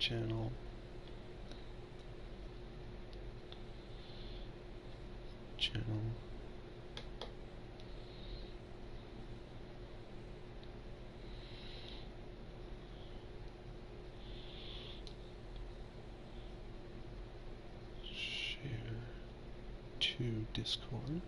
channel. Channel. Share to Discord.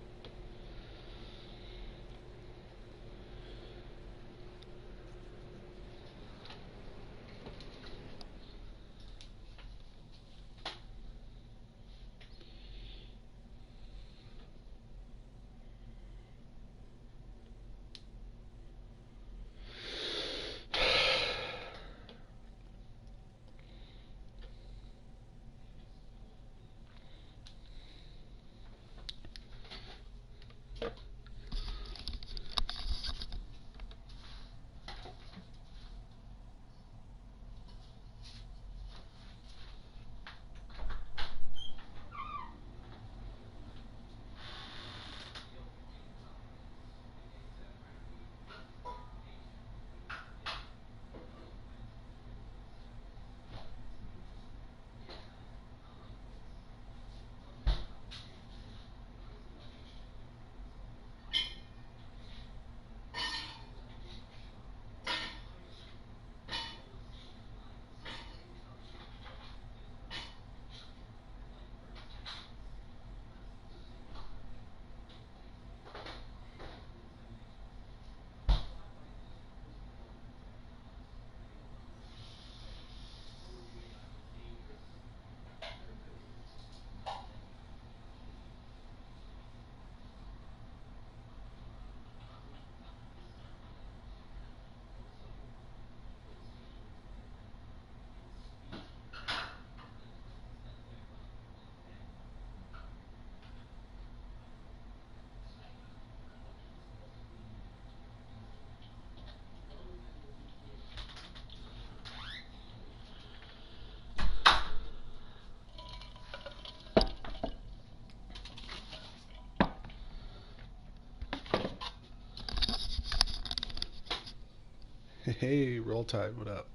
Hey, Roll Tide, what up?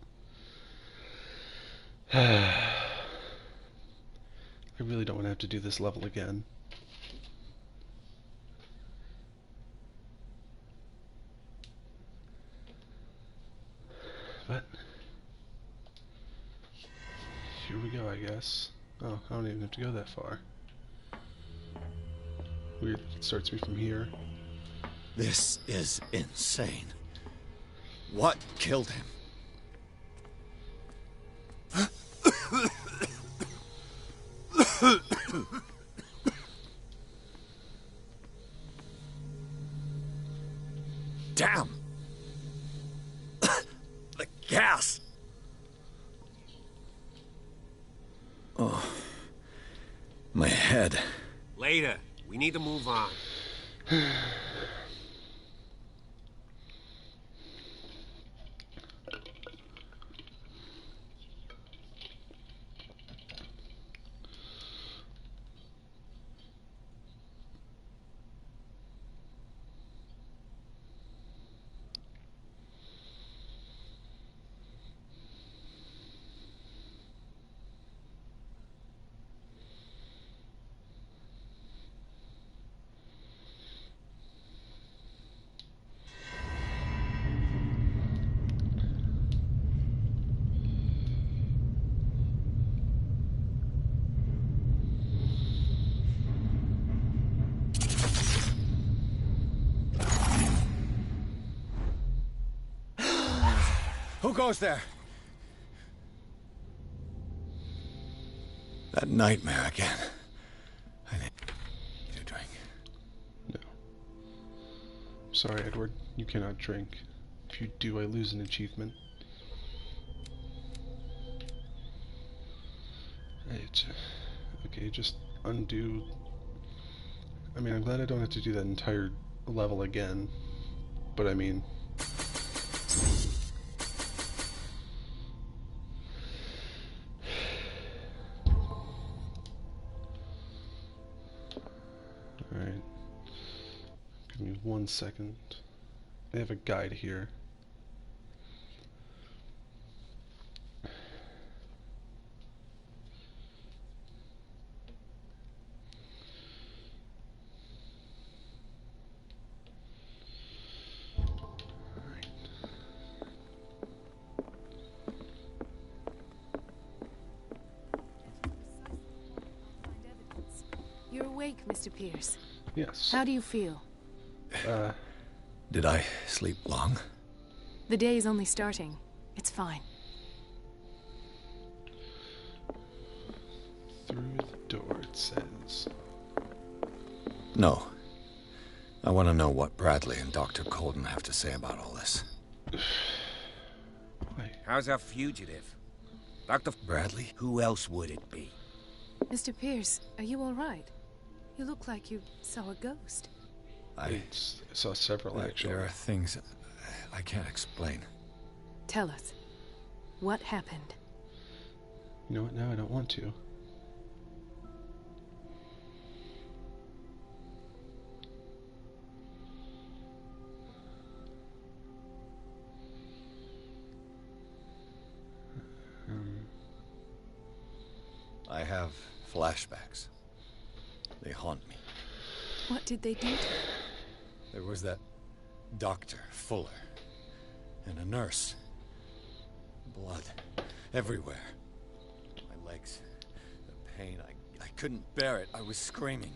I really don't want to have to do this level again. But here we go, I guess. Oh, I don't even have to go that far. Weird, it starts me from here. This is insane. What killed him? Damn! The gas! Oh, my head. Later. We need to move on. Who goes there? That nightmare again. I need to drink. No. Sorry, Edward. You cannot drink. If you do, I lose an achievement. Right. Okay, just undo. I mean, I'm glad I don't have to do that entire level again. But I mean... Alright. Give me 1 second. I have a guide here. awake, Mr. Pierce? Yes. How do you feel? Did I sleep long? The day is only starting. It's fine. Through the door, it says. No. I want to know what Bradley and Dr. Colden have to say about all this. Why? How's our fugitive? Dr. Bradley? Who else would it be? Mr. Pierce, are you all right? You look like you saw a ghost. I saw several, actually. There are things I can't explain. Tell us. What happened? You know what? Now I don't want to. I have flashbacks. They haunt me. What did they do to you? There was that Dr. Fuller and a nurse. Blood everywhere. My legs, the pain, I couldn't bear it. I was screaming.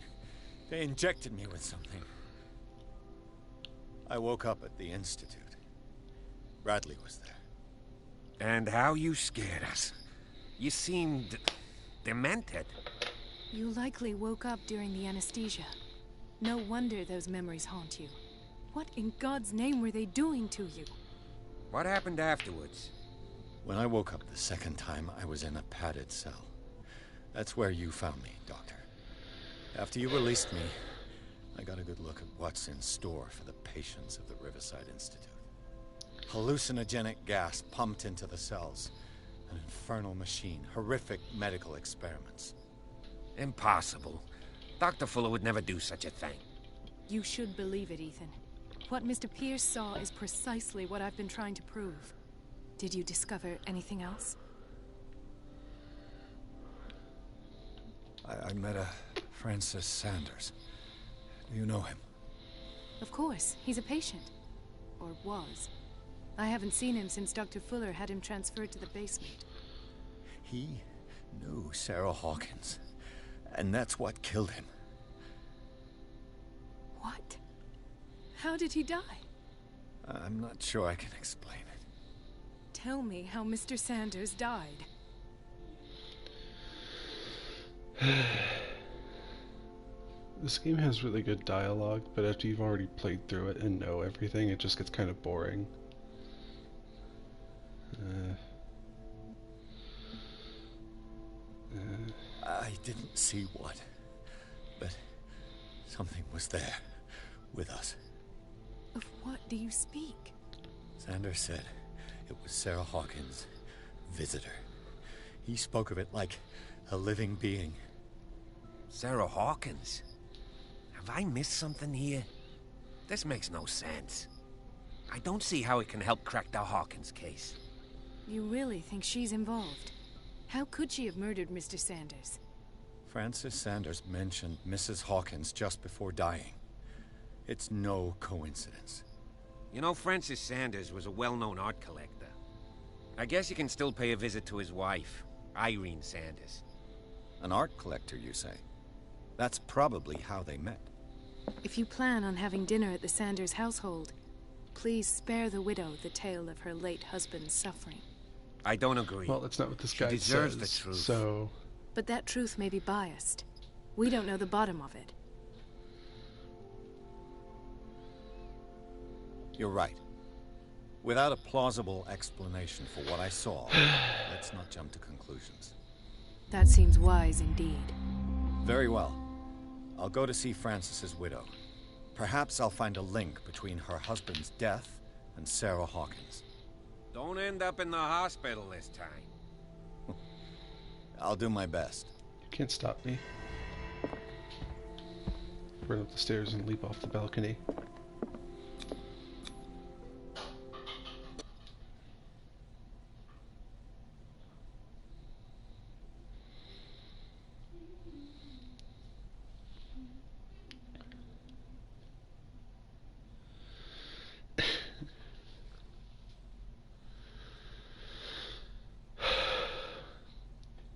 They injected me with something. I woke up at the Institute. Bradley was there. And how you scared us. You seemed demented. You likely woke up during the anesthesia. No wonder those memories haunt you. What in God's name were they doing to you? What happened afterwards? When I woke up the second time, I was in a padded cell. That's where you found me, Doctor. After you released me, I got a good look at what's in store for the patients of the Riverside Institute. Hallucinogenic gas pumped into the cells. An infernal machine. Horrific medical experiments. Impossible. Dr. Fuller would never do such a thing. You should believe it, Ethan. What Mr. Pierce saw is precisely what I've been trying to prove. Did you discover anything else? I met a Francis Sanders. Do you know him? Of course. He's a patient. Or was. I haven't seen him since Dr. Fuller had him transferred to the basement. He knew Sarah Hawkins. And that's what killed him. What? How did he die? I'm not sure I can explain it. Tell me how Mr. Sanders died. This game has really good dialogue, but after you've already played through it and know everything, it just gets kind of boring. I didn't see what, but something was there, with us. Of what do you speak? Sanders said it was Sarah Hawkins' visitor. He spoke of it like a living being. Sarah Hawkins? Have I missed something here? This makes no sense. I don't see how it can help crack the Hawkins case. You really think she's involved? How could she have murdered Mr. Sanders? Francis Sanders mentioned Mrs. Hawkins just before dying. It's no coincidence. You know, Francis Sanders was a well-known art collector. I guess you can still pay a visit to his wife, Irene Sanders. An art collector, you say? That's probably how they met. If you plan on having dinner at the Sanders household, please spare the widow the tale of her late husband's suffering. I don't agree. Well, that's not what this She guy deserves says, the truth. so... But that truth may be biased. We don't know the bottom of it. You're right. Without a plausible explanation for what I saw, let's not jump to conclusions. That seems wise indeed. Very well. I'll go to see Francis's widow. Perhaps I'll find a link between her husband's death and Sarah Hawkins. Don't end up in the hospital this time. I'll do my best. You can't stop me. Run up the stairs and leap off the balcony.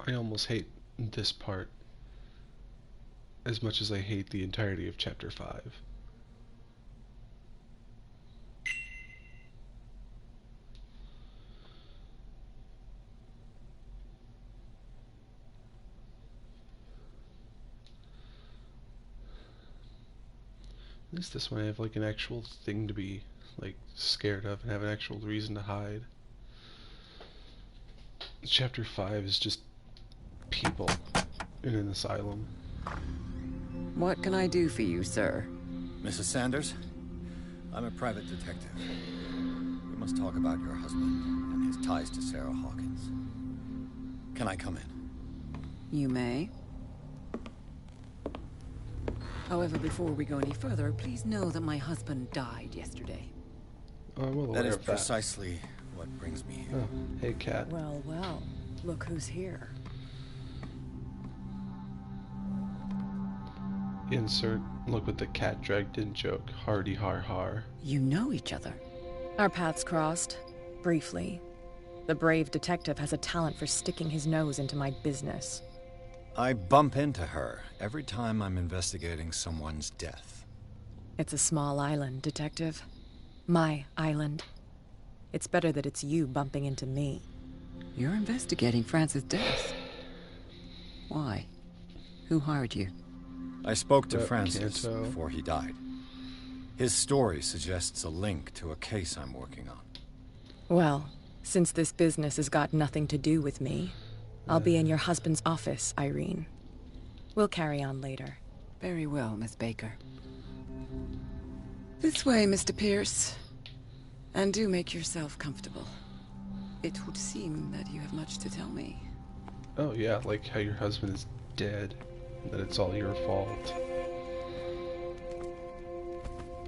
I almost hate this part. as much as I hate the entirety of Chapter 5. At least this one I have like an actual thing to be like scared of and have an actual reason to hide. Chapter 5 is just people in an asylum. What can I do for you, sir? Mrs. Sanders, I'm a private detective. We must talk about your husband and his ties to Sarah Hawkins. Can I come in? You may. However, before we go any further, please know that my husband died yesterday. I'm well aware That is of that. precisely what brings me here. Oh, hey, cat. Well, well, look who's here. Insert look what the cat dragged in joke. Hardy har har. You know each other. Our paths crossed, briefly. The brave detective has a talent for sticking his nose into my business. I bump into her every time I'm investigating someone's death. It's a small island, detective. My island. It's better that it's you bumping into me. You're investigating Francis' death. Why? Who hired you? I spoke to Yep, Francis Canto. before he died. His story suggests a link to a case I'm working on. Well, since this business has got nothing to do with me, I'll be in your husband's office, Irene. We'll carry on later. Very well, Miss Baker. This way, Mr. Pierce. And do make yourself comfortable. It would seem that you have much to tell me. Oh yeah, like how your husband is dead. And that it's all your fault.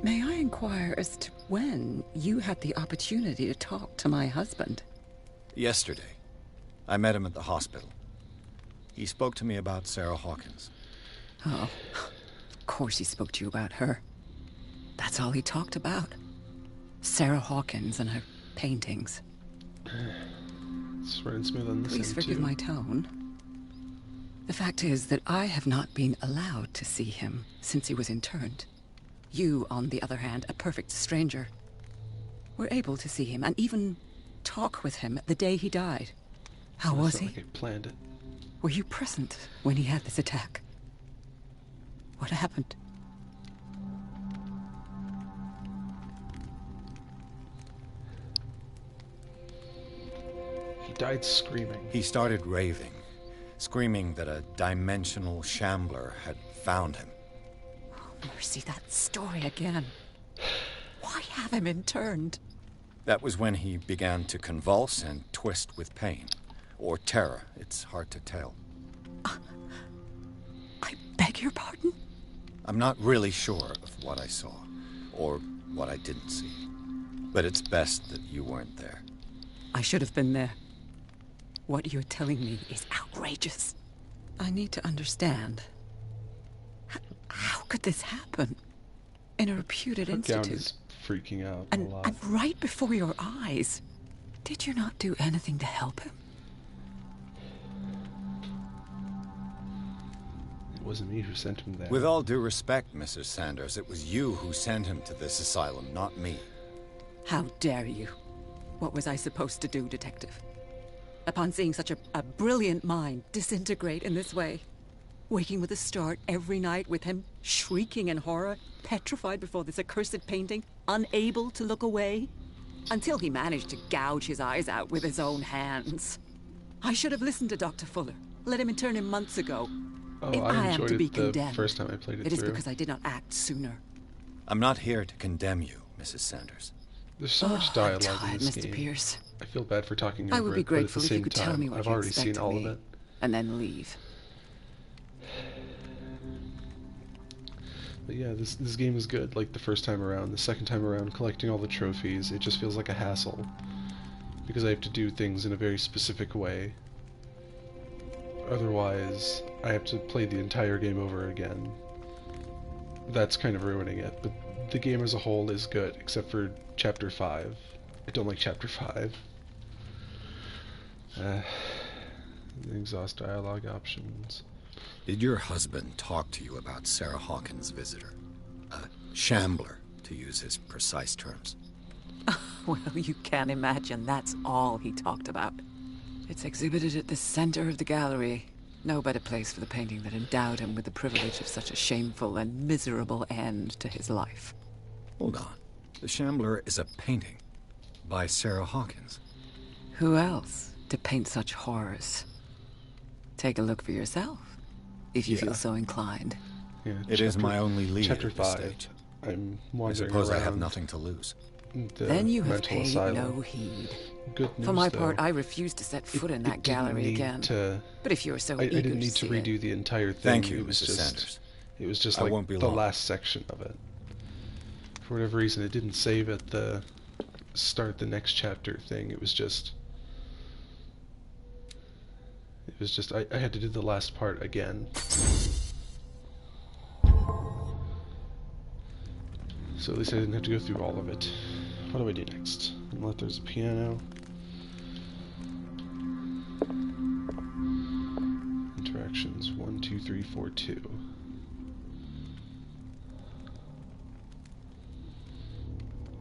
May I inquire as to when you had the opportunity to talk to my husband? Yesterday, I met him at the hospital. He spoke to me about Sarah Hawkins. Oh, of course he spoke to you about her. That's all he talked about. Sarah Hawkins and her paintings. It's running smooth on this Please end, forgive too. my tone. The fact is that I have not been allowed to see him since he was interned. You, on the other hand, a perfect stranger, were able to see him and even talk with him the day he died. How It's was not he? like I planned it. Were you present when he had this attack? What happened? He died screaming. He started raving, screaming that a dimensional shambler had found him. Mercy, that story again. Why have him interned? That was when he began to convulse and twist with pain. Or terror, it's hard to tell. I beg your pardon? I'm not really sure of what I saw, or what I didn't see. But it's best that you weren't there. I should have been there. What you're telling me is outrageous. I need to understand. How could this happen? In a reputed Her gown institute. is freaking out a And, lot. and right before your eyes. Did you not do anything to help him? It wasn't me who sent him there. With all due respect, Mrs. Sanders, it was you who sent him to this asylum, not me. How dare you? What was I supposed to do, detective? Upon seeing such a brilliant mind disintegrate in this way, waking with a start every night with him shrieking in horror, petrified before this accursed painting, unable to look away, until he managed to gouge his eyes out with his own hands. I should have listened to Dr. Fuller, let him intern him months ago. Oh, If I I am enjoyed to be it the condemned, first time I played it It is through. because I did not act sooner. I'm not here to condemn you, Mrs. Sanders. There's so much I'm dialogue tired, in this Mr. game. Pierce. I feel bad for talking I over would be it, but at grateful the if you same could time, tell me what I've you already expect seen of all me, of it. and then leave. But yeah, this game is good. Like the first time around, the second time around, collecting all the trophies, it just feels like a hassle because I have to do things in a very specific way. Otherwise, I have to play the entire game over again. That's kind of ruining it. But the game as a whole is good, except for Chapter 5. I don't like Chapter 5. Exhaust dialogue options. Did your husband talk to you about Sarah Hawkins' visitor? A shambler, to use his precise terms. Well, you can imagine that's all he talked about. It's exhibited at the center of the gallery. No better place for the painting that endowed him with the privilege of such a shameful and miserable end to his life. Hold on. The Shambler is a painting by Sarah Hawkins. Who else to paint such horrors? Take a look for yourself, if you feel so inclined. Yeah, It is my only lead Chapter at this 5. stage. I'm I wandering suppose around I have nothing to lose. the Then you have mental paid asylum. no heed. Good news, For my though, part, I refuse to set foot in that it didn't gallery need again. to- But if you're so I eager didn't need to see it, redo the entire thing. Thank you, it was Mrs. just, Sanders. It was just I like won't be the long. last section of it. For whatever reason, it didn't save at the start the next chapter thing. It was just I had to do the last part again. So at least I didn't have to go through all of it. What do I do next? Unless there's a piano. Interactions 1, 2, 3, 4, 2.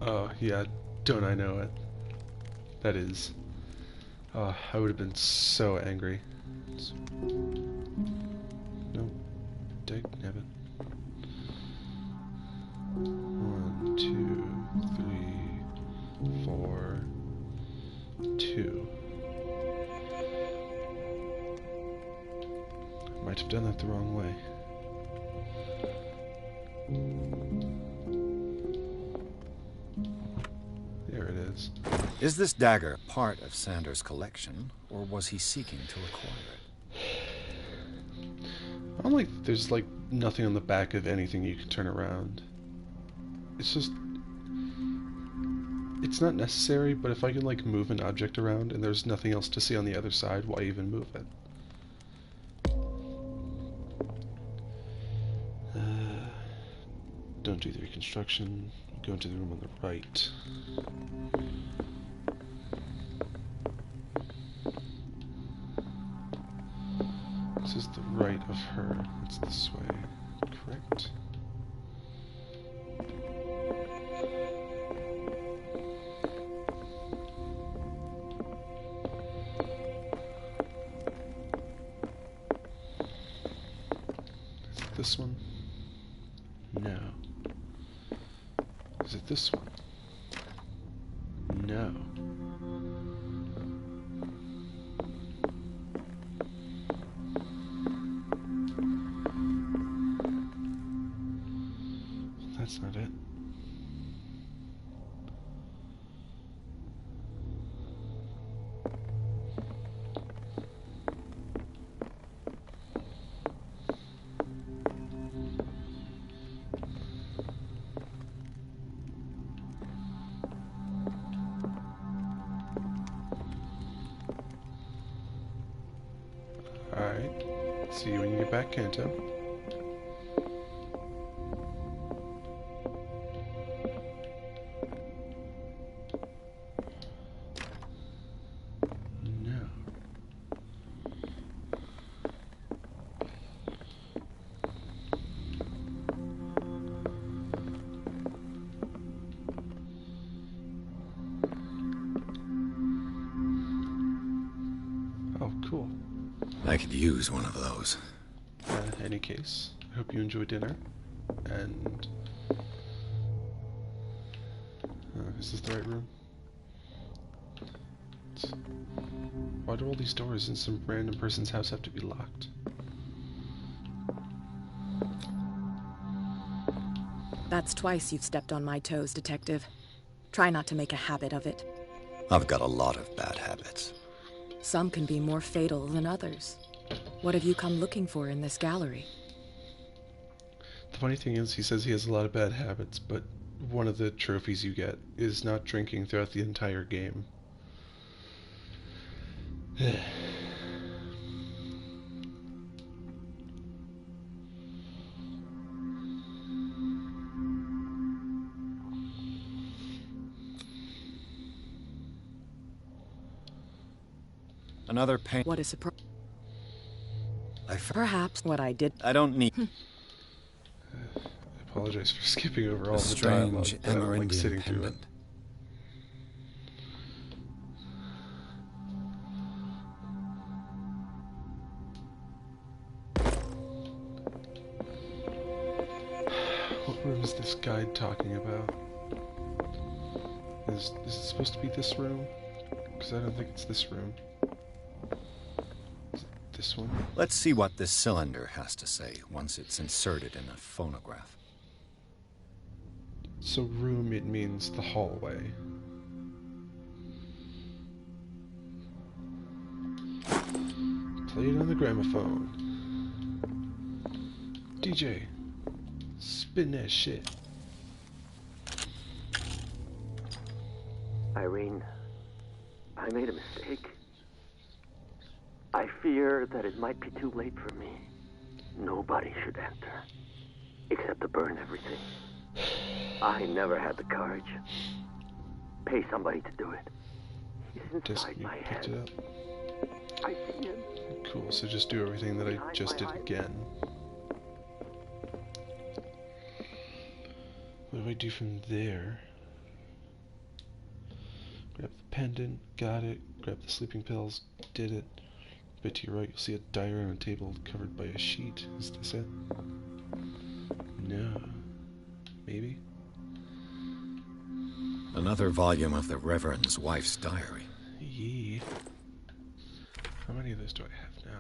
Oh, yeah, don't I know it? That is. Oh, I would have been so angry. No. Dag nabbit. 1, 2, 3, 4, 2. Might have done that the wrong way. There it is. Is this dagger part of Sanders' collection, or was he seeking to acquire it? I don't like there's like nothing on the back of anything you can turn around. It's just it's not necessary, but if I can like move an object around and there's nothing else to see on the other side, why even move it? Don't do the reconstruction. Go into the room on the right. This is the right of her. It's this way. Correct? Is it this one? No. Is it this one? No. That's not it. Alright. See you when you get back, Kanto. No. Oh, cool. I could use one of those. In any case, I hope you enjoy dinner. And is this the right room? Why do all these doors in some random person's house have to be locked? That's twice you've stepped on my toes, Detective. Try not to make a habit of it. I've got a lot of bad habits. Some can be more fatal than others. What have you come looking for in this gallery? The funny thing is, he says he has a lot of bad habits, but one of the trophies you get is not drinking throughout the entire game. Another paint. What a surprise. Perhaps what I did. I don't need I apologize for skipping over all a the dialogue, strange but I don't like Amerindian sitting through it. pendant. What room is this guide talking about? Is it supposed to be this room? Because I don't think it's this room. Is it this one? Let's see what this cylinder has to say once it's inserted in a phonograph. So room, it means the hallway. Play it on the gramophone. DJ, spin that shit. Irene, I made a mistake. I fear that it might be too late for me. Nobody should enter, except to burn everything. I never had the courage. Pay somebody to do it. He's Just inside you my picked head. it up. I see him. Cool, so just do everything that I just did again. What do I do from there? Grab the pendant, got it. Grab the sleeping pills, did it. A bit to your right, you'll see a diary on a table covered by a sheet. Is this it? No. Maybe? Another volume of the Reverend's wife's diary. Yee. How many of those do I have now?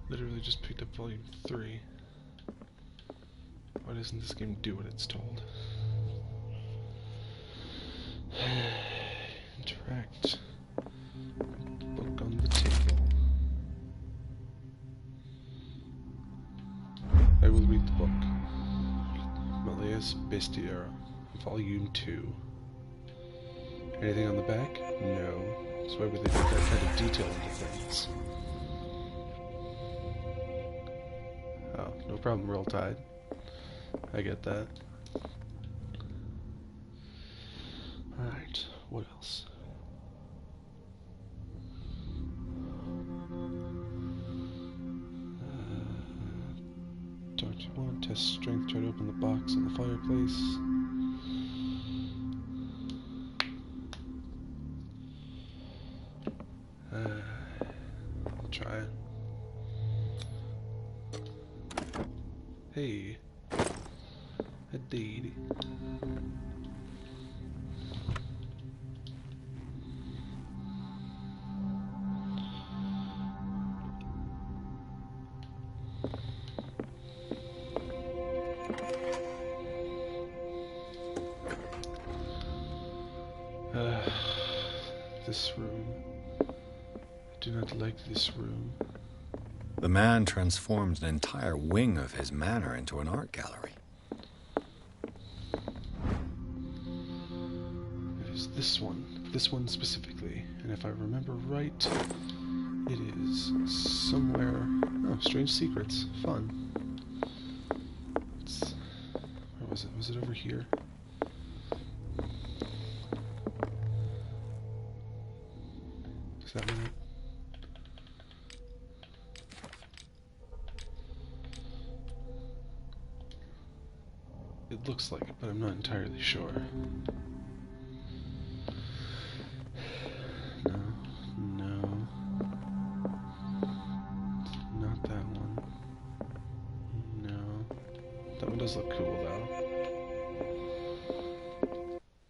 Literally just picked up volume 3. Why doesn't this game do what it's told? Interact. Book on the table. I will read the book. Malleus Bestiarum, Volume 2. Anything on the back? No. So why would they put that kind of detail into things? Oh, no problem, Roll Tide. I get that. Alright, what else? Don't you want to test strength? Try to open the box in the fireplace. I'll try it. Hey, a deed. This room. I do not like this room. The man transformed an entire wing of his manor into an art gallery. It is this one specifically, and if I remember right, it is somewhere. Oh, strange secrets, fun. Where was it? Was it over here? Is that one? It looks like it, but I'm not entirely sure. No. Not that one. No. That one does look cool, though.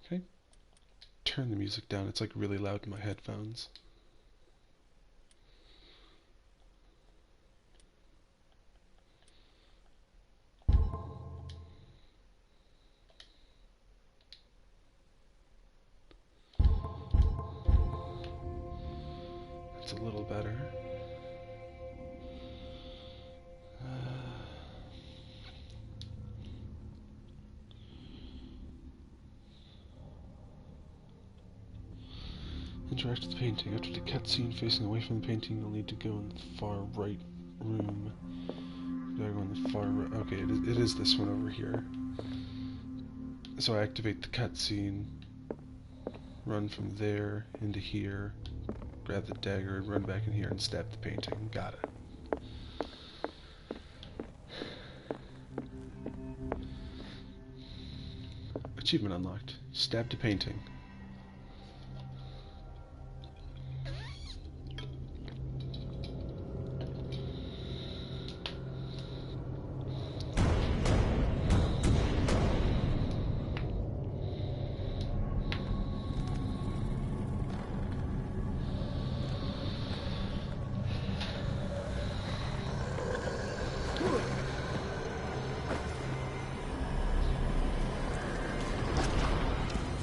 Okay. Turn the music down. It's like really loud in my headphones. It's a little better. Interact with the painting. After the cutscene facing away from the painting, you'll need to go in the far right room. Gotta go on the far right. Okay, it is this one over here. So I activate the cutscene, run from there into here, grab the dagger, and run back in here and stab the painting. Got it. Achievement unlocked. Stab to painting.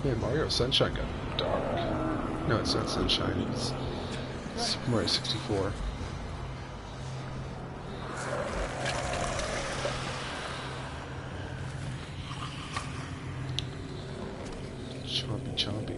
Yeah, Mario Sunshine got dark. No, it's not Sunshine, it's Super Mario 64. Chompy chompy.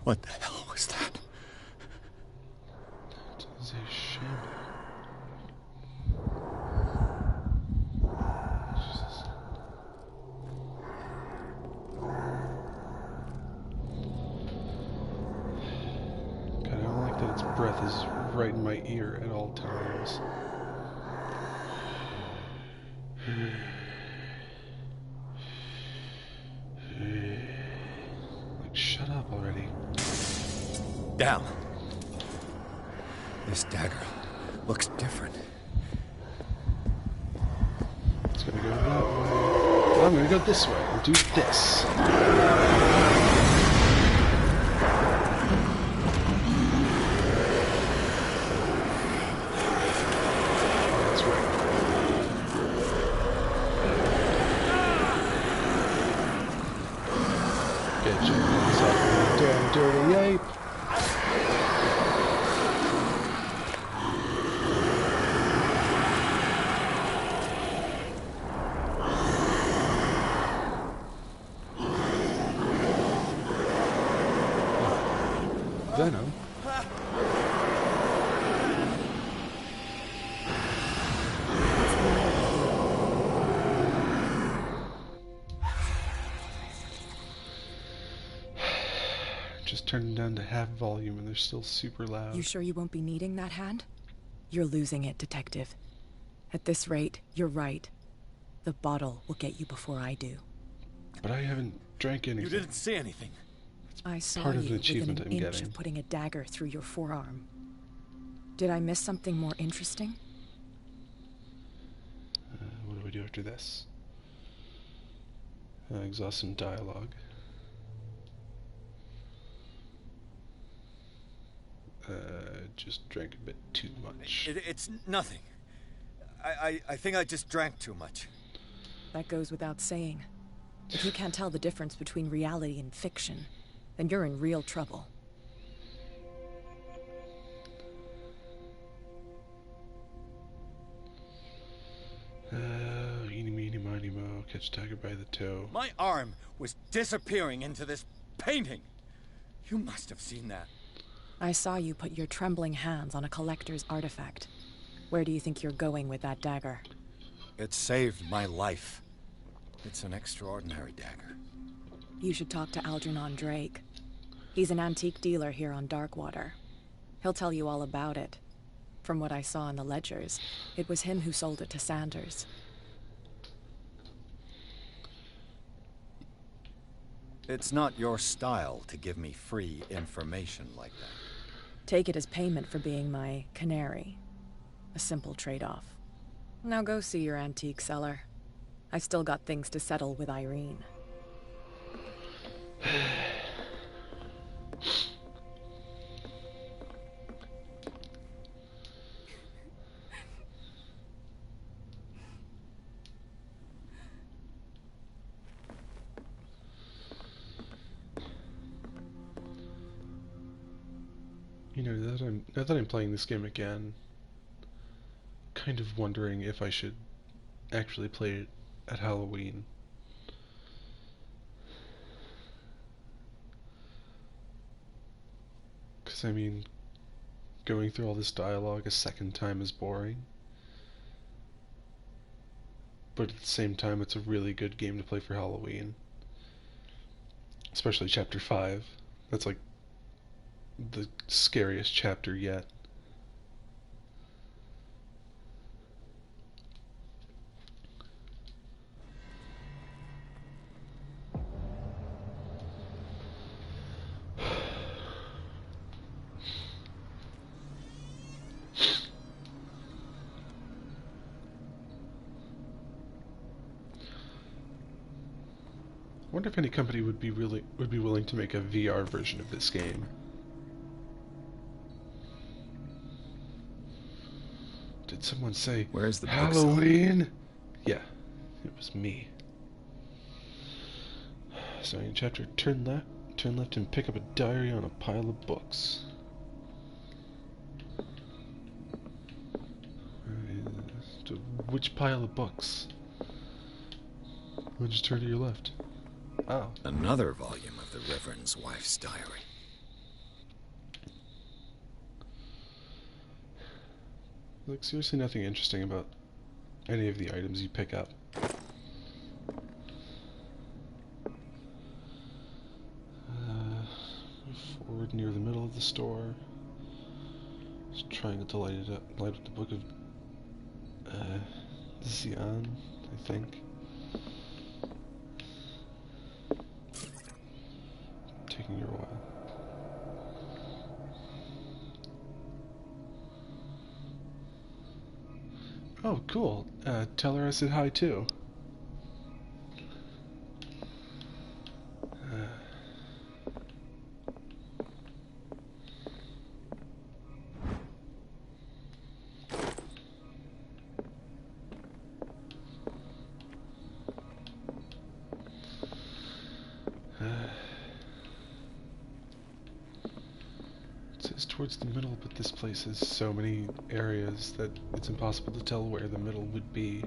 What the hell was that? That is a shame. Jesus. God, I don't like that its breath is right in my ear at all times. Like, shut up already. Down. This dagger looks different. It's gonna go that way. Well, I'm gonna go this way and do this. That's right. Get your hands off me, damn dirty ape. Venom? Just turning down to half volume and they're still super loud. You sure you won't be needing that hand? You're losing it, Detective. At this rate, you're right. The bottle will get you before I do. But I haven't drank anything. You didn't see anything. I saw part you of the achievement within I'm an inch getting. of putting a dagger through your forearm. Did I miss something more interesting? What do I do after this? Exhaust some dialogue. Just drank a bit too much. It's nothing. I think I just drank too much. That goes without saying. If you can't tell the difference between reality and fiction, then you're in real trouble. Eeny, meeny, miny, mo, catch tiger by the toe. My arm was disappearing into this painting. You must have seen that. I saw you put your trembling hands on a collector's artifact. Where do you think you're going with that dagger? It saved my life. It's an extraordinary dagger. You should talk to Algernon Drake. He's an antique dealer here on Darkwater. He'll tell you all about it. From what I saw in the ledgers, it was him who sold it to Sanders. It's not your style to give me free information like that. Take it as payment for being my canary. A simple trade-off. Now go see your antique seller. I've still got things to settle with Irene. You know, now that I'm playing this game again, kind of wondering if I should actually play it at Halloween. Because, I mean, going through all this dialogue a second time is boring. But at the same time, it's a really good game to play for Halloween. Especially Chapter 5. That's like the scariest chapter yet. I wonder if any company would be willing to make a VR version of this game. Did someone say Where's the Halloween? Yeah, it was me. So in chapter, turn left and pick up a diary on a pile of books. Which pile of books? Why just turn to your left? Oh. Another volume of the Reverend's wife's diary. Like, seriously nothing interesting about any of the items you pick up. Forward near the middle of the store. Just trying not to light up the book of Xian, I think. Taking your while. Oh, cool. Tell her I said hi too. It says towards the middle, but this place has so many areas that it's impossible to tell where the middle would be.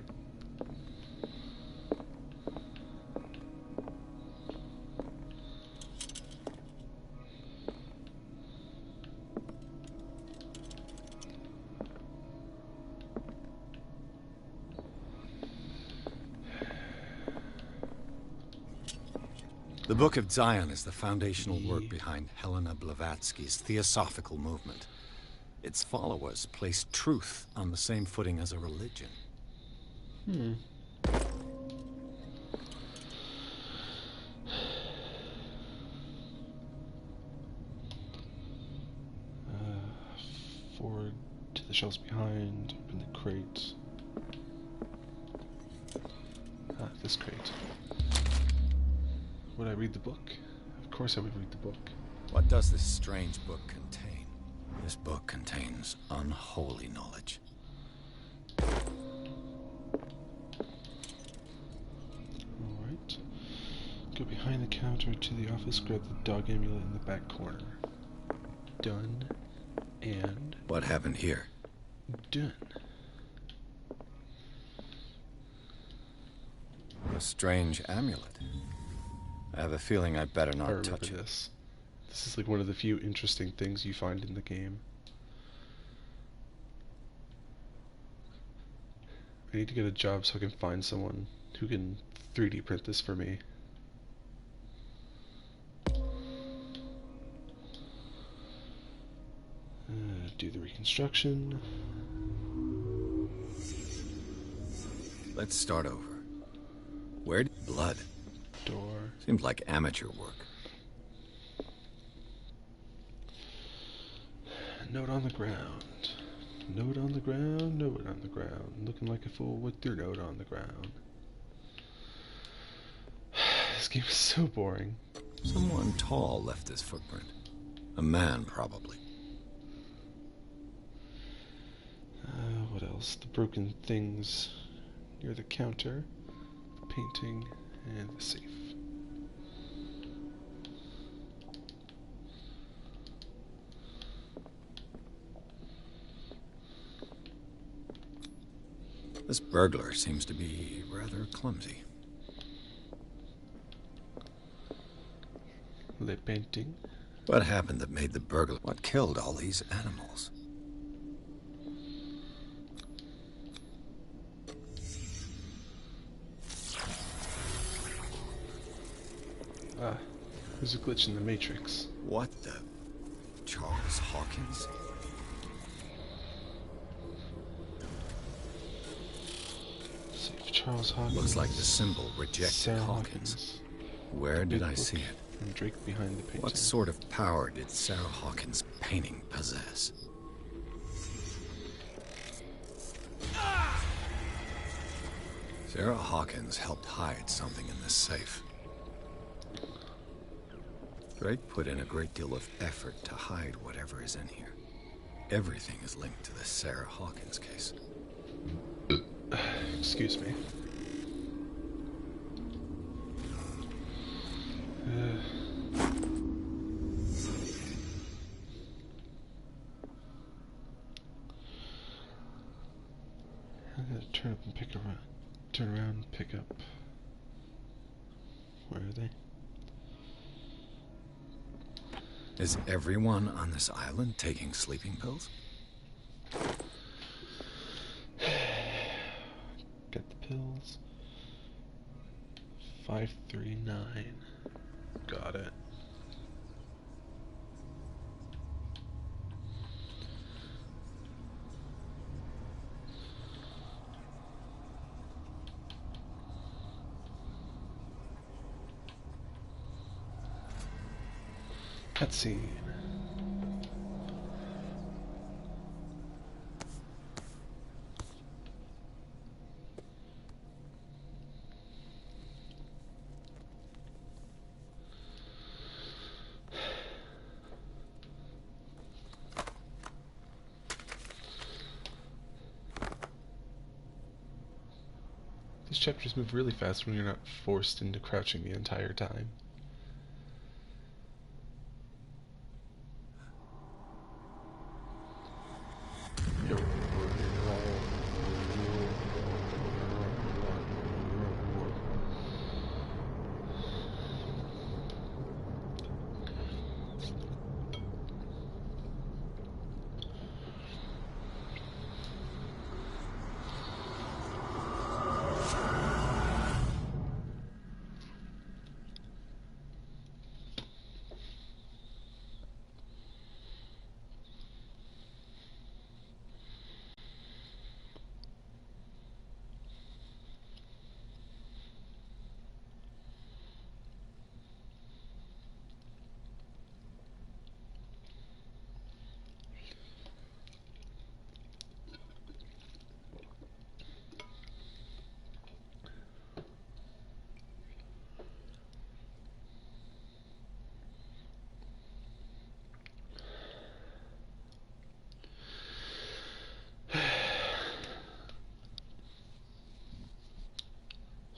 The Book of Zion is the foundational work behind Helena Blavatsky's Theosophical movement. Its followers place truth on the same footing as a religion. Forward to the shelves behind, open the crate. Ah, this crate. Would I read the book? Of course I would read the book. What does this strange book contain? This book contains unholy knowledge. Alright. Go behind the counter to the office, grab the dog amulet in the back corner. Done. And... What happened here? done. A strange amulet. I have a feeling I better not touch it. This. This is like one of the few interesting things you find in the game. I need to get a job so I can find someone who can 3D print this for me. Do the reconstruction. Let's start over. Where did blood? Door. Seems like amateur work. Note on the ground. Note on the ground, note on the ground. Looking like a fool with your note on the ground. This game is so boring. Someone tall left this footprint. A man, probably. What else? The broken things near the counter, the painting, and the safe. This burglar seems to be rather clumsy. Le painting. What happened that made the burglar? What killed all these animals? Ah, there's a glitch in the Matrix. What the? Charles Hawkins? Let's see if Charles Hawkins. Looks like the symbol rejected Sarah Hawkins. Where did I see it? And Drake behind the painting. What sort of power did Sarah Hawkins' painting possess? Sarah Hawkins helped hide something in this safe. Drake put in a great deal of effort to hide whatever is in here. Everything is linked to the Sarah Hawkins case. Excuse me. I'm gonna turn up and pick around. Turn around and pick up. Where are they? Is everyone on this island taking sleeping pills? Get the pills. 539. Got it. Cutscene. These chapters move really fast when you're not forced into crouching the entire time.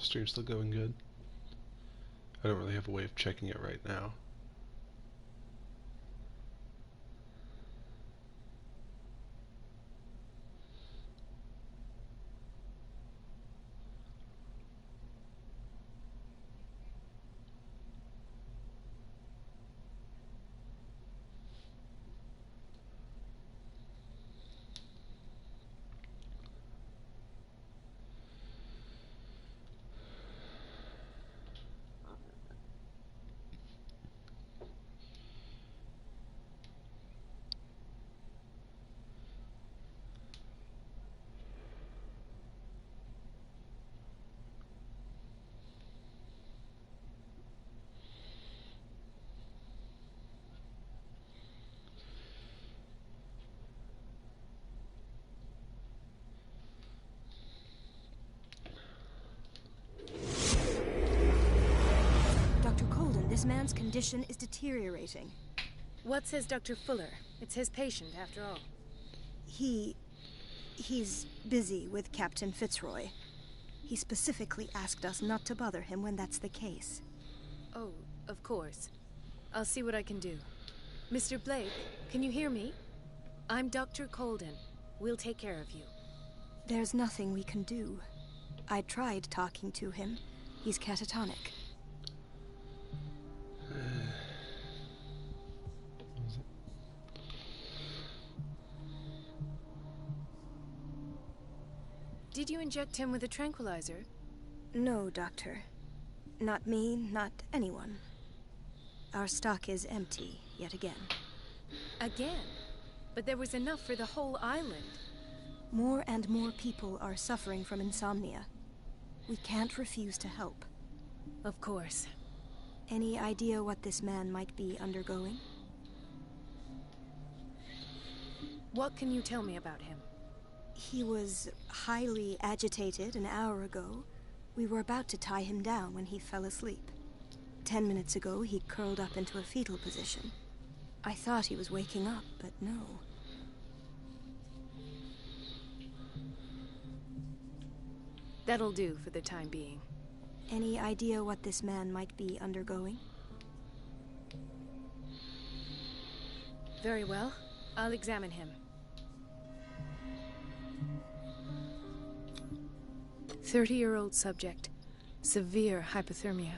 Stream's still going good. I don't really have a way of checking it right now. This man's condition is deteriorating. What says Dr. Fuller? It's his patient, after all. He's busy with Captain Fitzroy. He specifically asked us not to bother him when that's the case. Oh, of course. I'll see what I can do. Mr. Blake, can you hear me? I'm Dr. Colden. We'll take care of you. There's nothing we can do. I tried talking to him. He's catatonic. Did you inject him with a tranquilizer? No, Doctor. Not me, not anyone. Our stock is empty, yet again. Again? But there was enough for the whole island. More and more people are suffering from insomnia. We can't refuse to help. Of course. Any idea what this man might be undergoing? What can you tell me about him? He was highly agitated an hour ago. We were about to tie him down when he fell asleep. 10 minutes ago, he curled up into a fetal position. I thought he was waking up, but no. That'll do for the time being. Any idea what this man might be undergoing? Very well. I'll examine him. 30-year-old subject. Severe hypothermia.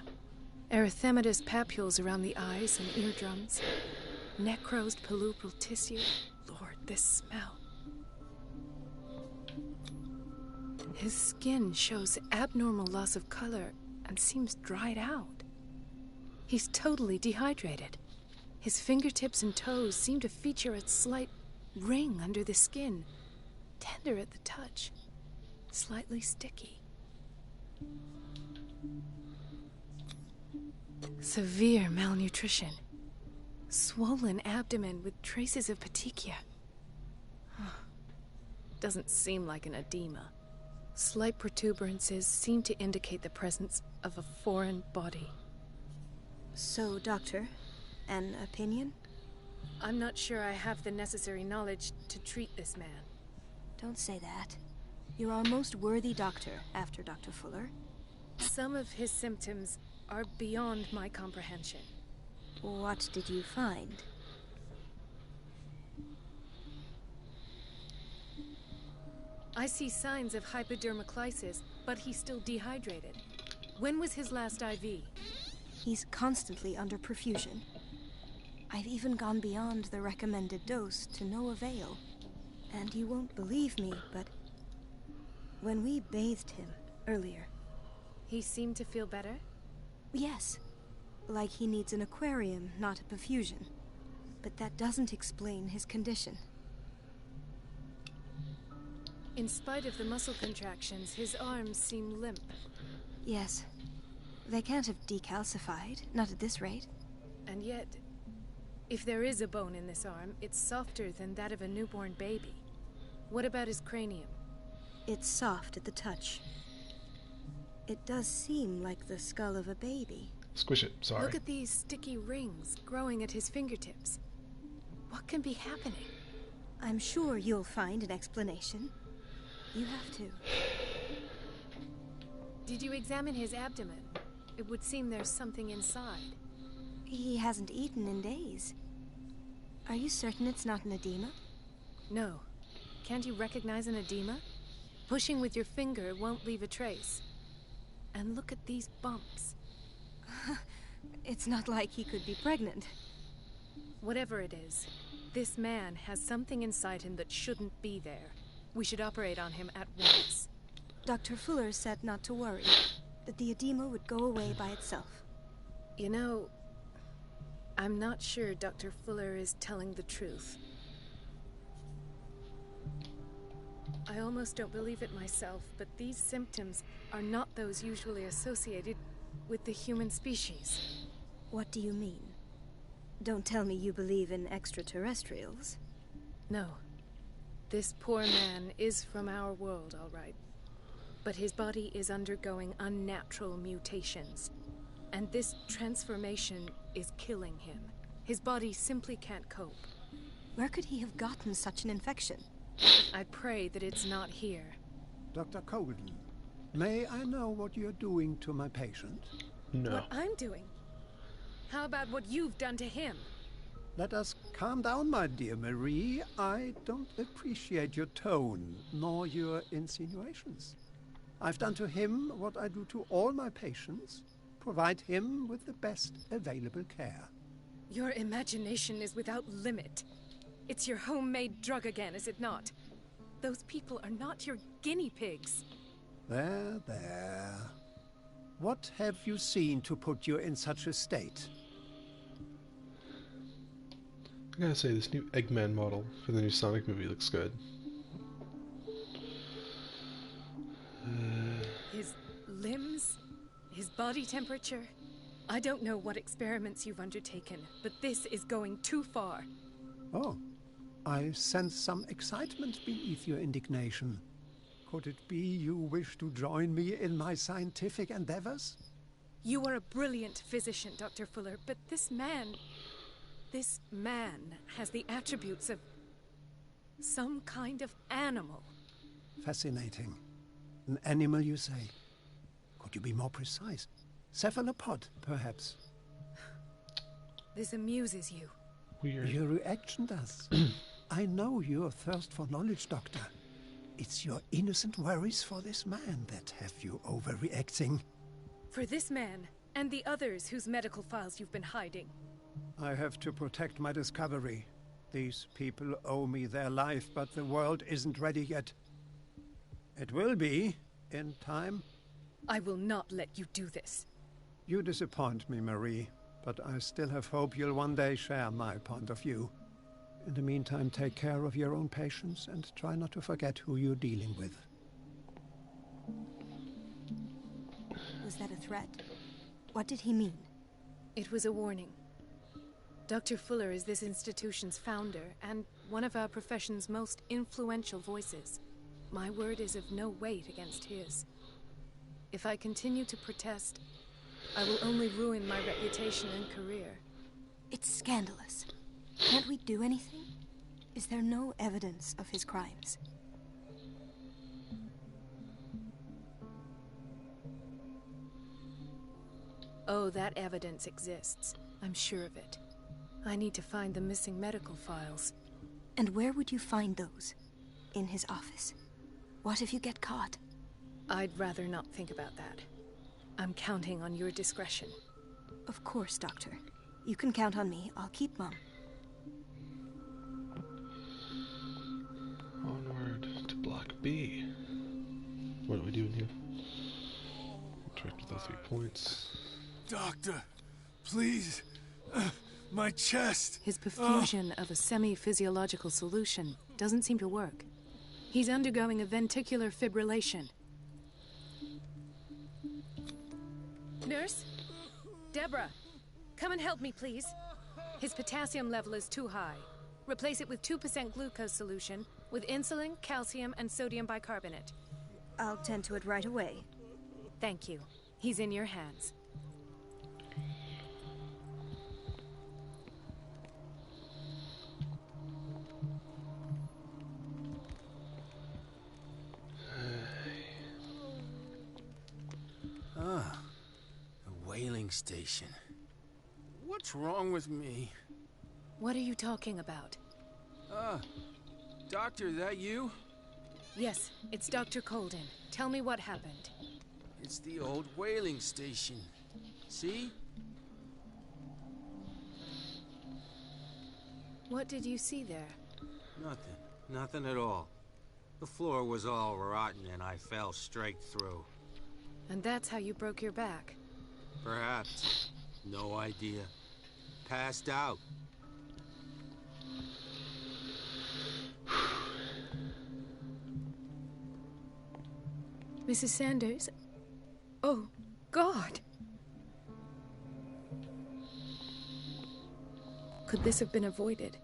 Erythematous papules around the eyes and eardrums. Necrosed palpebral tissue. Lord, this smell. His skin shows abnormal loss of color and seems dried out. He's totally dehydrated. His fingertips and toes seem to feature a slight ring under the skin. Tender at the touch. Slightly sticky. Severe malnutrition. Swollen abdomen with traces of petechia. Doesn't seem like an edema. Slight protuberances seem to indicate the presence of a foreign body. So, Doctor, an opinion? I'm not sure I have the necessary knowledge to treat this man. Don't say that. You're our most worthy doctor after Dr. Fuller. Some of his symptoms are beyond my comprehension. What did you find? I see signs of hypodermoclysis, but he's still dehydrated. When was his last IV? He's constantly under perfusion. I've even gone beyond the recommended dose to no avail. And you won't believe me, but when we bathed him earlier... He seemed to feel better? Yes. Like he needs an aquarium, not a perfusion. But that doesn't explain his condition. In spite of the muscle contractions, his arms seem limp. Yes. They can't have decalcified, not at this rate. And yet, if there is a bone in this arm, it's softer than that of a newborn baby. What about his cranium? It's soft at the touch. It does seem like the skull of a baby. Squish it, sorry. Look at these sticky rings growing at his fingertips. What can be happening? I'm sure you'll find an explanation. You have to. Did you examine his abdomen? It would seem there's something inside. He hasn't eaten in days. Are you certain it's not an edema? No. Can't you recognize an edema? Pushing with your finger won't leave a trace. And look at these bumps. It's not like he could be pregnant. Whatever it is, this man has something inside him that shouldn't be there. We should operate on him at once. Dr. Fuller said not to worry, that the edema would go away by itself. You know, I'm not sure Dr. Fuller is telling the truth. I almost don't believe it myself, but these symptoms are not those usually associated with the human species. What do you mean? Don't tell me you believe in extraterrestrials. No. This poor man is from our world, all right. But his body is undergoing unnatural mutations. And this transformation is killing him. His body simply can't cope. Where could he have gotten such an infection? I pray that it's not here. Dr. Colden, may I know what you're doing to my patient? No. What I'm doing? How about what you've done to him? let us calm down, my dear Marie. I don't appreciate your tone, nor your insinuations. I've done to him what I do to all my patients. Provide him with the best available care. Your imagination is without limit. It's your homemade drug again, is it not? Those people are not your guinea pigs. There, there. What have you seen to put you in such a state? I gotta say, this new Eggman model for the new Sonic movie looks good. His limbs? His body temperature? I don't know what experiments you've undertaken, but this is going too far. Oh, I sense some excitement beneath your indignation. Could it be you wish to join me in my scientific endeavors? You are a brilliant physician, Dr. Fuller, but this man has the attributes of some kind of animal. Fascinating. An animal, you say? Could you be more precise? Cephalopod, perhaps? This amuses you. Weird. Your reaction does. I know your thirst for knowledge, Doctor. It's your innocent worries for this man that have you overreacting. For this man, and the others whose medical files you've been hiding. I have to protect my discovery. These people owe me their life, but the world isn't ready yet. It will be, in time. I will not let you do this. You disappoint me, Marie, but I still have hope you'll one day share my point of view. In the meantime, take care of your own patients and try not to forget who you're dealing with. Was that a threat? What did he mean? It was a warning. Dr. Fuller is this institution's founder and one of our profession's most influential voices. My word is of no weight against his. If I continue to protest, I will only ruin my reputation and career. It's scandalous. Can't we do anything? Is there no evidence of his crimes? Oh, that evidence exists. I'm sure of it. I need to find the missing medical files. And where would you find those? In his office? What if you get caught? I'd rather not think about that. I'm counting on your discretion. Of course, Doctor. You can count on me. I'll keep mum. Onward to Block B. What are we doing here? Interact with the 3 points. Doctor, please. My chest. His perfusion of a semi-physiological solution doesn't seem to work. He's undergoing a ventricular fibrillation. Nurse? Deborah, come and help me, please. His potassium level is too high. Replace it with 2% glucose solution with insulin, calcium, and sodium bicarbonate. I'll tend to it right away. Thank you. He's in your hands. Ah, a whaling station. What's wrong with me? What are you talking about? Doctor, that you? Yes, it's Dr. Colden. Tell me what happened. It's the old whaling station. See? What did you see there? Nothing. Nothing at all. The floor was all rotten and I fell straight through. And that's how you broke your back? Perhaps. No idea. Passed out. Mrs. Sanders? Oh, God! Could this have been avoided?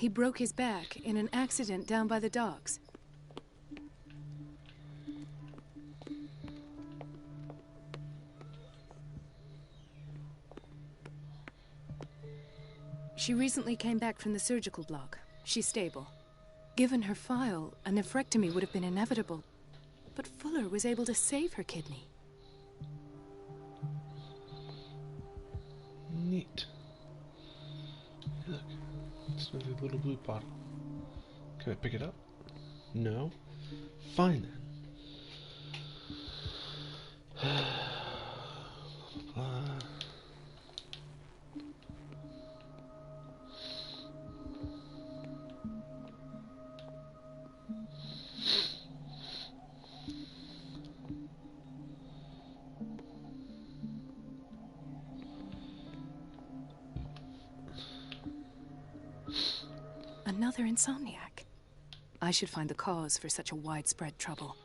He broke his back in an accident down by the docks. She recently came back from the surgical block. She's stable. Given her file, a nephrectomy would have been inevitable. But Fuller was able to save her kidney. Neat. Look, it's another little blue bottle. Can I pick it up? No? Fine then. Another insomniac. I should find the cause for such a widespread trouble.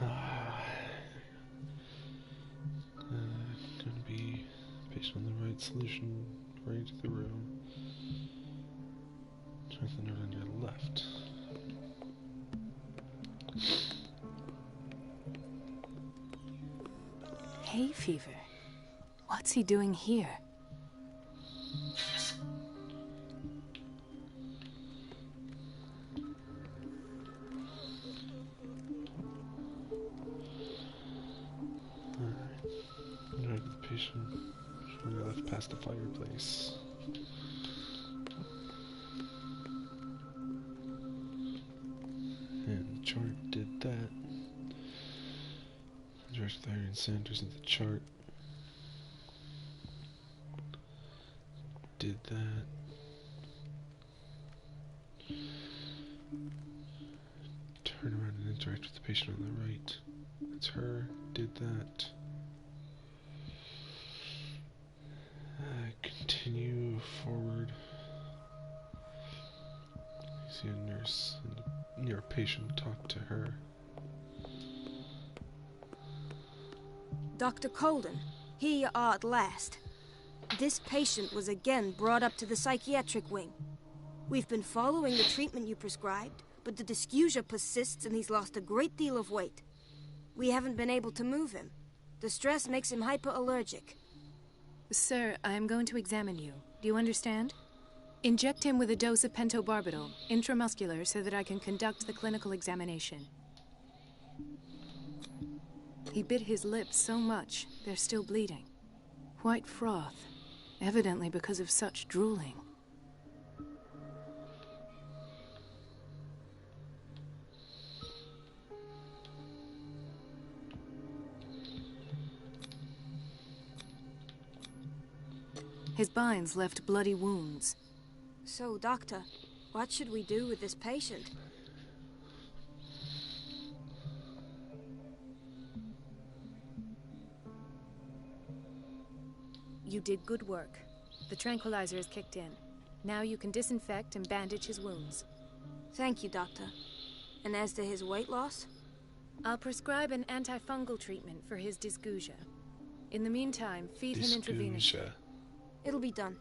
Gonna be based on the right solution, right into the room. Turn the nerve on your left. Hay fever. What's he doing here? Drag the patient from your left past the fireplace. And the chart did that. Direct the iron centers in the chart. Did that. Turn around and interact with the patient on the right. That's her. Did that. Continue forward. You see a nurse and near a patient. Talk to her. Dr. Colden, here you are at last. This patient was again brought up to the psychiatric wing. We've been following the treatment you prescribed, but the dysgeusia persists and he's lost a great deal of weight. We haven't been able to move him. The stress makes him hyperallergic. Sir, I am going to examine you. Do you understand? Inject him with a dose of pentobarbital, intramuscular, so that I can conduct the clinical examination. He bit his lips so much, they're still bleeding. White froth, evidently because of such drooling. His binds left bloody wounds. So, Doctor, what should we do with this patient? You did good work. The tranquilizer is kicked in. Now you can disinfect and bandage his wounds. Thank you, Doctor. And as to his weight loss? I'll prescribe an antifungal treatment for his dysgeusia. In the meantime, feed him intravenously. It'll be done.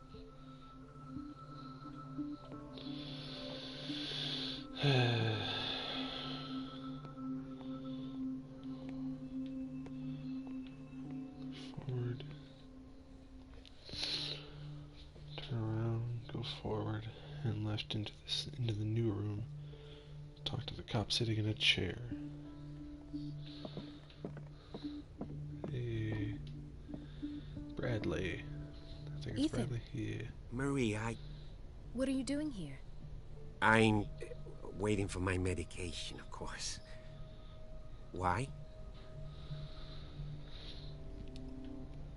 Forward. Turn around, go forward, and left into the new room. Talk to the cop sitting in a chair. Hey, Bradley. I think it's Ethan. Bradley. Yeah. Marie, What are you doing here? I'm waiting for my medication, of course. Why?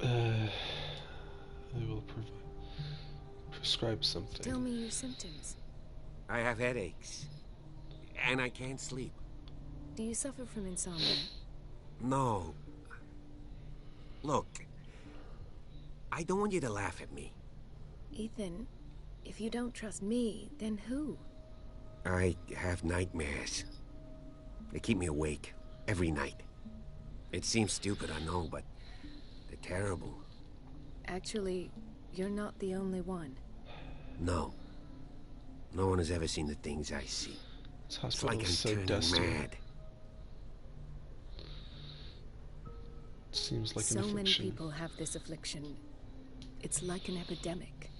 I will prescribe something. Tell me your symptoms. I have headaches. And I can't sleep. Do you suffer from insomnia? No. Look, I don't want you to laugh at me. Ethan, if you don't trust me, then who? I have nightmares. They keep me awake every night. It seems stupid, I know, but they're terrible. Actually, You're not the only one. No. No one has ever seen the things I see. This It's hospital like I'm is so turning dusty. mad. Seems like So an many affliction. people have this affliction. It's like an epidemic.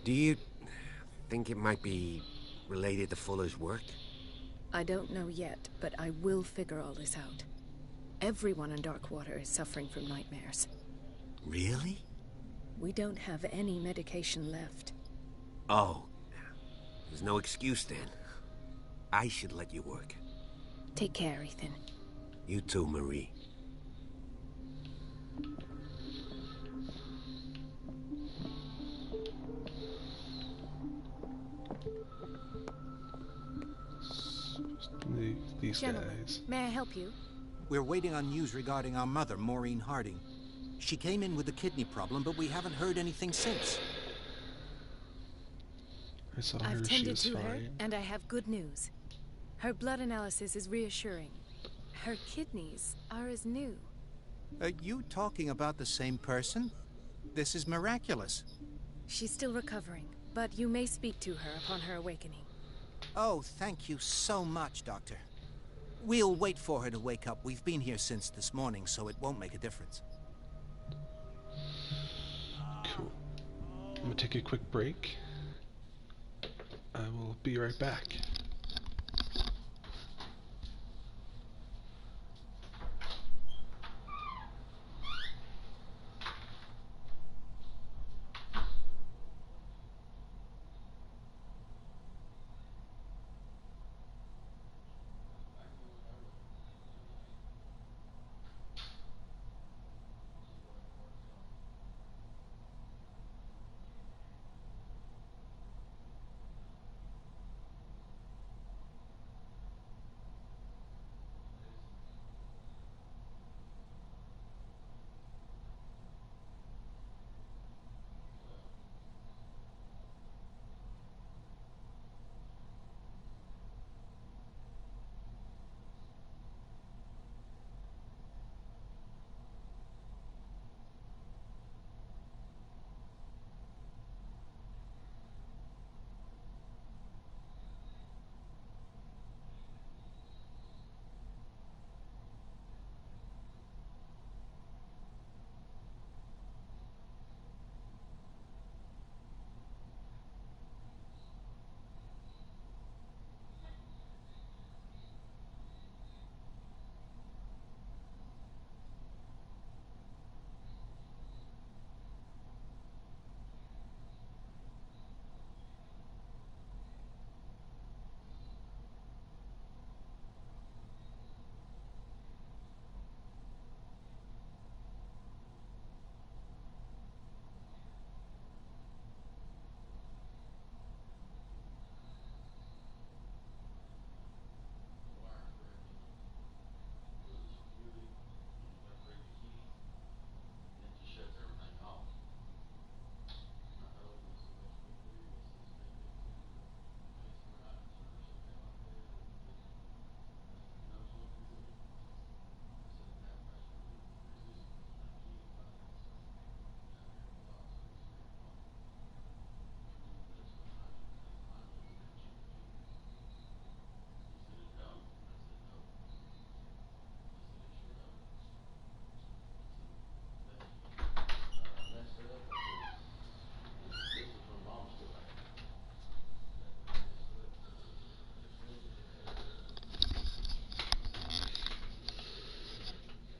Do you think it might be related to Fuller's work? I don't know yet, but I will figure all this out. Everyone in Darkwater is suffering from nightmares. Really? We don't have any medication left. Oh. There's no excuse then. I should let you work. Take care, Ethan. You too, Marie. These Gentlemen, guys. may I help you? We're waiting on news regarding our mother, Maureen Harding. She came in with a kidney problem, but we haven't heard anything since. I saw her. I've She tended was to her, fine. and I have good news. Her blood analysis is reassuring. Her kidneys are as new. Are you talking about the same person? This is miraculous. She's still recovering, but you may speak to her upon her awakening. Oh, thank you so much, Doctor. We'll wait for her to wake up. We've been here since this morning, so it won't make a difference. Cool. I'm gonna take a quick break. I will be right back.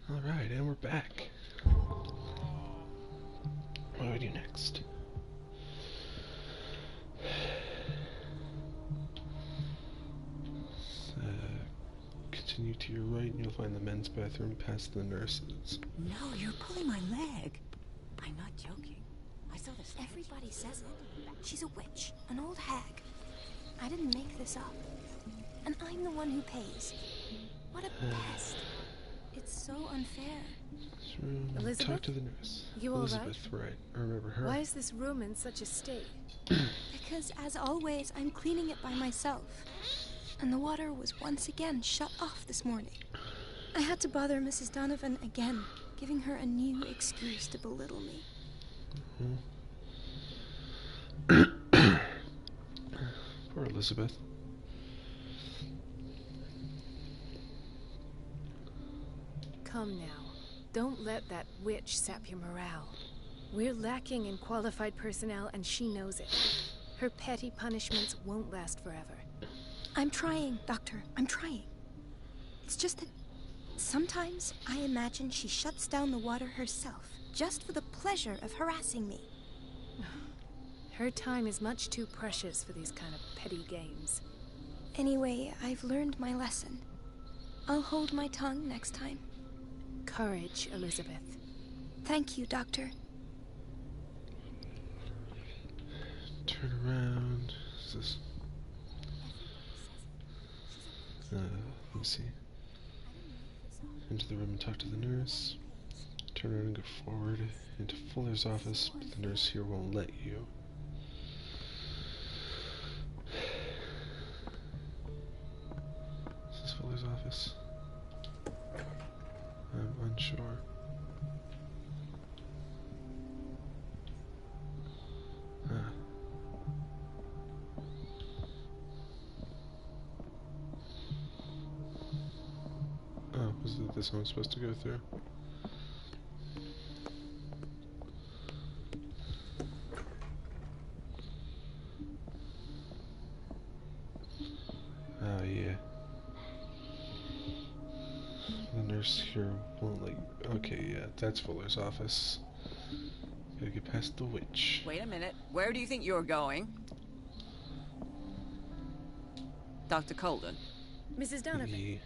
Alright, and we're back. What do I do next? Continue to your right and you'll find the men's bathroom past the nurses. No, you're pulling my leg. I'm not joking. I saw this. Everybody says it. She's a witch, an old hag. I didn't make this up. And I'm the one who pays. What a pest. It's so unfair. Elizabeth? Talk to the nurse. You all right? Elizabeth, right. I remember her. Why is this room in such a state? Because, as always, I'm cleaning it by myself. And the water was once again shut off this morning. I had to bother Mrs. Donovan again, giving her a new excuse to belittle me. Poor Elizabeth. Come now. Don't let that witch sap your morale. We're lacking in qualified personnel, and she knows it. Her petty punishments won't last forever. I'm trying, Doctor. I'm trying. It's just that sometimes I imagine she shuts down the water herself, just for the pleasure of harassing me. Her time is much too precious for these kind of petty games. Anyway, I've learned my lesson. I'll hold my tongue next time. Courage, Elizabeth. Thank you, Doctor. Turn around. Is this? Let me see. Into the room and talk to the nurse. Turn around and go forward into Fuller's office, but the nurse here won't let you. Is this Fuller's office? I'm unsure. Oh, was it this one I'm supposed to go through? Oh, yeah. The nurse here won't let you. Okay, yeah, that's Fuller's office. Gotta get past the witch. Wait a minute. Where do you think you're going? Dr. Colden. Mrs. Donovan. Yeah.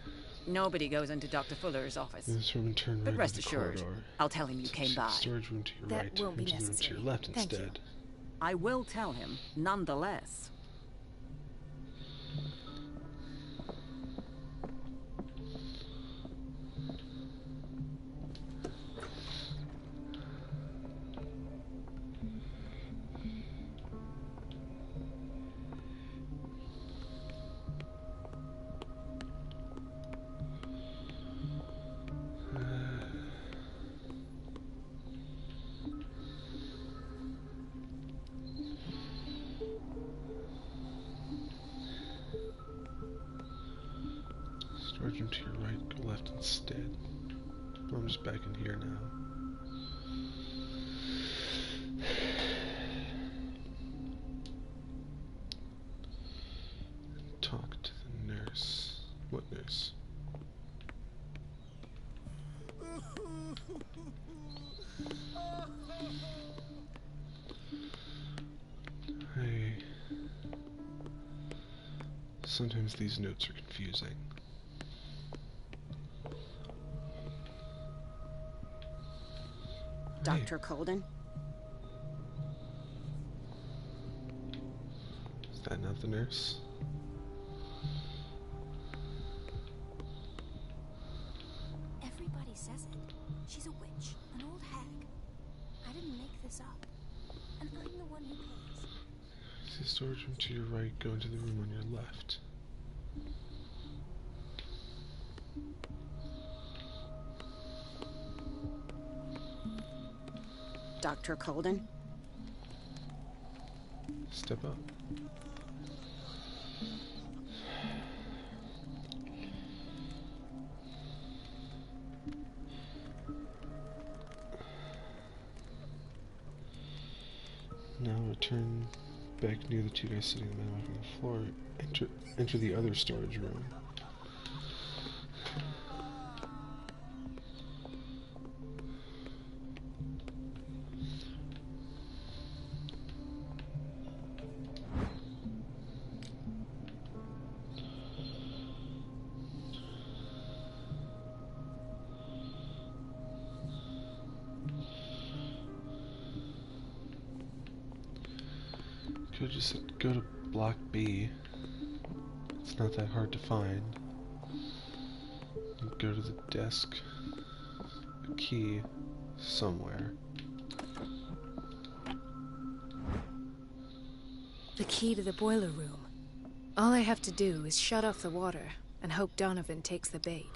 Nobody goes into Dr. Fuller's office. In this room and turn right But rest into the assured, corridor. I'll tell him you came by. Storage room to your That right. won't be into the room to necessary. your left Thank you. instead. I will tell him, nonetheless. Storage room to your right, go left instead. Oh, I'm just back in here now. Talk to the nurse. What nurse? Hey. Sometimes these notes are confusing. Dr. Colden? Is that not the nurse? Everybody says it. She's a witch, an old hag. I didn't make this up. And I'm the one who pays. See the storage room to your right, go into the room on your left. Dr. Colden? Step up. Now return back near the two guys sitting on the floor. Enter the other storage room. Could just go to block B. It's not that hard to find. And go to the desk. A key somewhere. The key to the boiler room. All I have to do is shut off the water and hope Donovan takes the bait.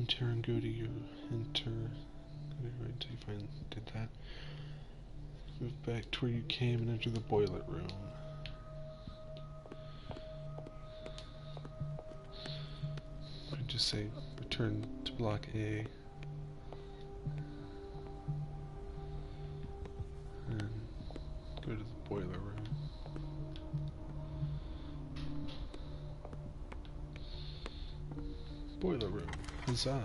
enter and go to your enter. Go right until you find did that. Move back to where you came and enter the boiler room. And just say return to block A. And go to the boiler room. Boiler room. Huzzah.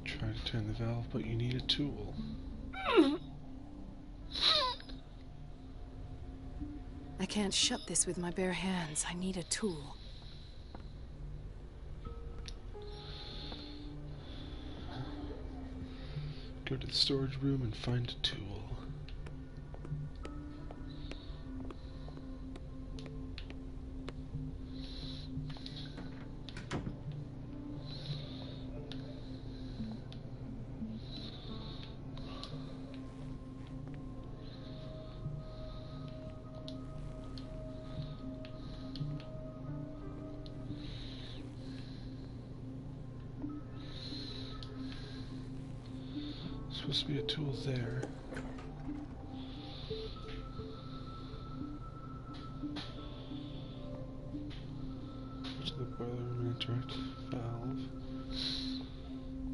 Try to turn the valve, but you need a tool. I can't shut this with my bare hands. I need a tool. Go to the storage room and find a tool. Supposed to be a tool there. To the boiler room interact valve. Is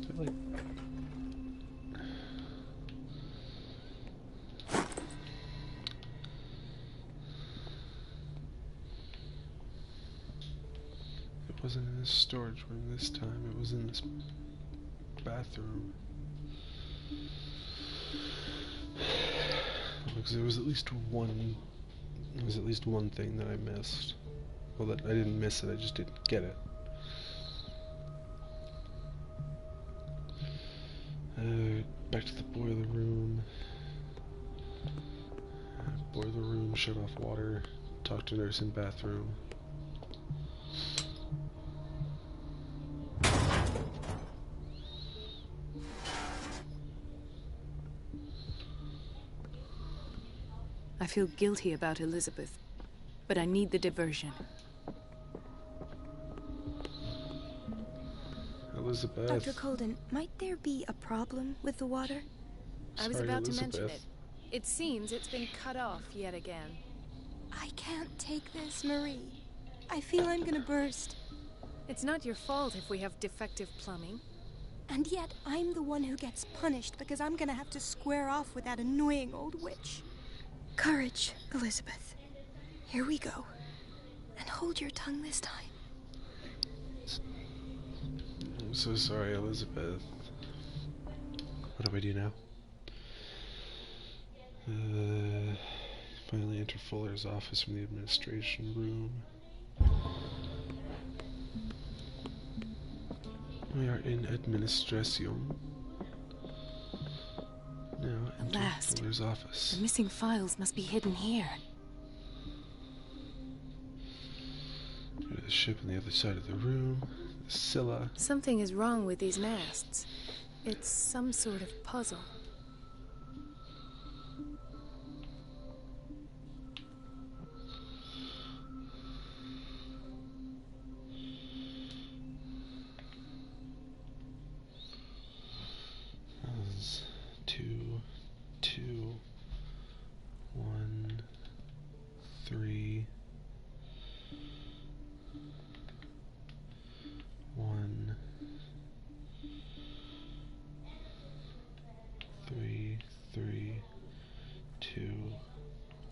it like it wasn't in this storage room this time, it was in this bathroom. Because there was at least one thing that I missed. Well, that I didn't miss it, I just didn't get it. Back to the boiler room. Boiler room, shut off water, talk to nurse in bathroom. I feel guilty about Elizabeth, but I need the diversion. Elizabeth. Dr. Colden, might there be a problem with the water? I was Sorry, about to mention Elizabeth. it. It seems it's been cut off yet again. I can't take this, Marie. I feel I'm gonna burst. It's not your fault if we have defective plumbing. And yet, I'm the one who gets punished because I'm gonna have to square off with that annoying old witch. Courage, Elizabeth. Here we go. And hold your tongue this time. I'm so sorry, Elizabeth. What do I do now? Finally enter Fuller's office from the administration room. We are in administration. Now enter last. Fuller's office. The missing files must be hidden here. Go to the ship on the other side of the room. The Scylla. Something is wrong with these masts. It's some sort of puzzle. That's 2, 2, 1, 3, 1, 3, 3, 2,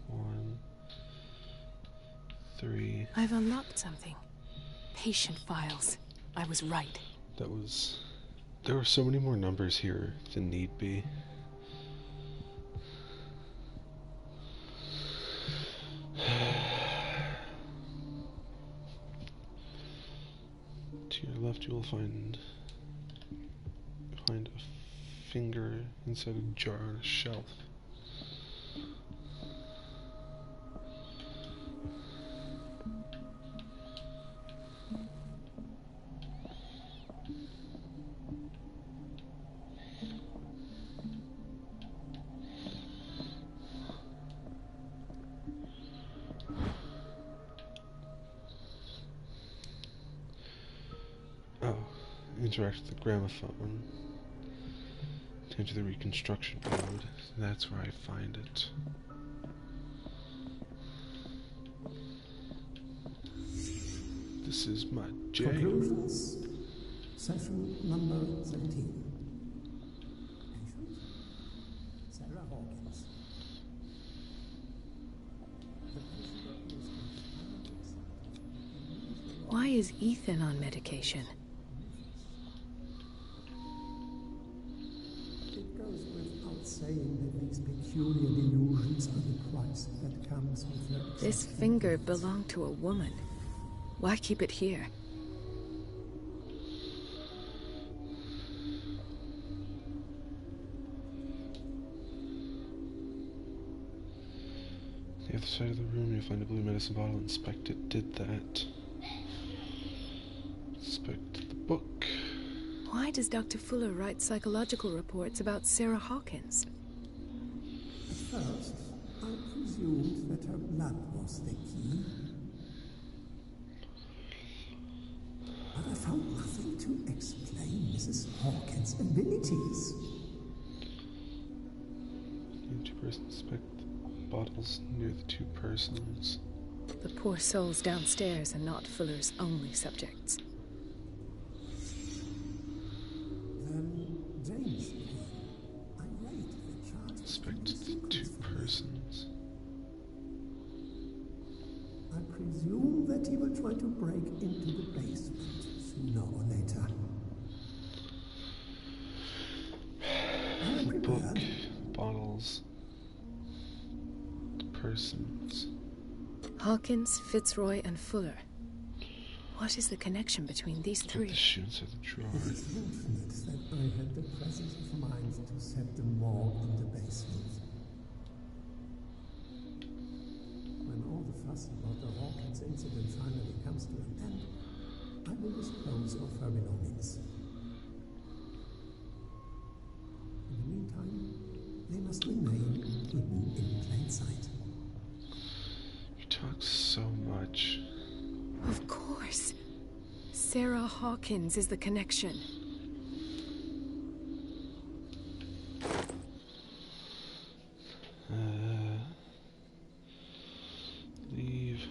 1, 3. I've unlocked something. Patient files. I was right. There were so many more numbers here than need be. To your left you will find a finger inside a jar on a shelf. interact with the gramophone. To enter the reconstruction mode. That's where I find it. This is my jam. Conclusions. Session number 17. Patient Sarah Hawkins. Why is Ethan on medication? It goes without saying that these peculiar delusions are the price that comes with their This finger belonged to a woman. Why keep it here? The other side of the room, you'll find a blue medicine bottle. Inspect it. Did that. Inspect the book. Why does Dr. Fuller write psychological reports about Sarah Hawkins? At first, I presumed that her blood was the key. But I found nothing to explain Mrs. Hawkins' abilities. Two persons inspect the bottles near the two persons. The poor souls downstairs are not Fuller's only subjects. Then James came. I read the chart. Inspect the two persons. I presume that he will try to break into the basement sooner or later. The book, bottles, persons. Hawkins, Fitzroy, and Fuller. What is the connection between these Put three? the shoe inside the drawer. It is fortunate that I had the presence of mind to set the morgue in the basement. When all the fuss about the Hawkins incident finally comes to an end, I will dispose of her belongings. In the meantime, they must remain hidden in plain sight. You talk so much. Of course. Sarah Hawkins is the connection. Leave.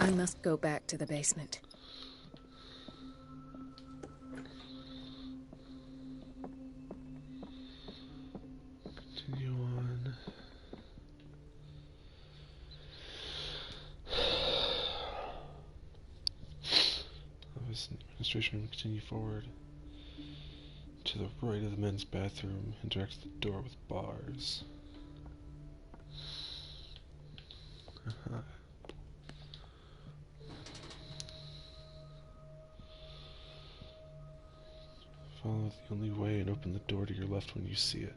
I must go back to the basement. Continue on. Office and administration room. Continue forward. To the right of the men's bathroom. Interact with the door with bars. Follow the only way and open the door to your left when you see it.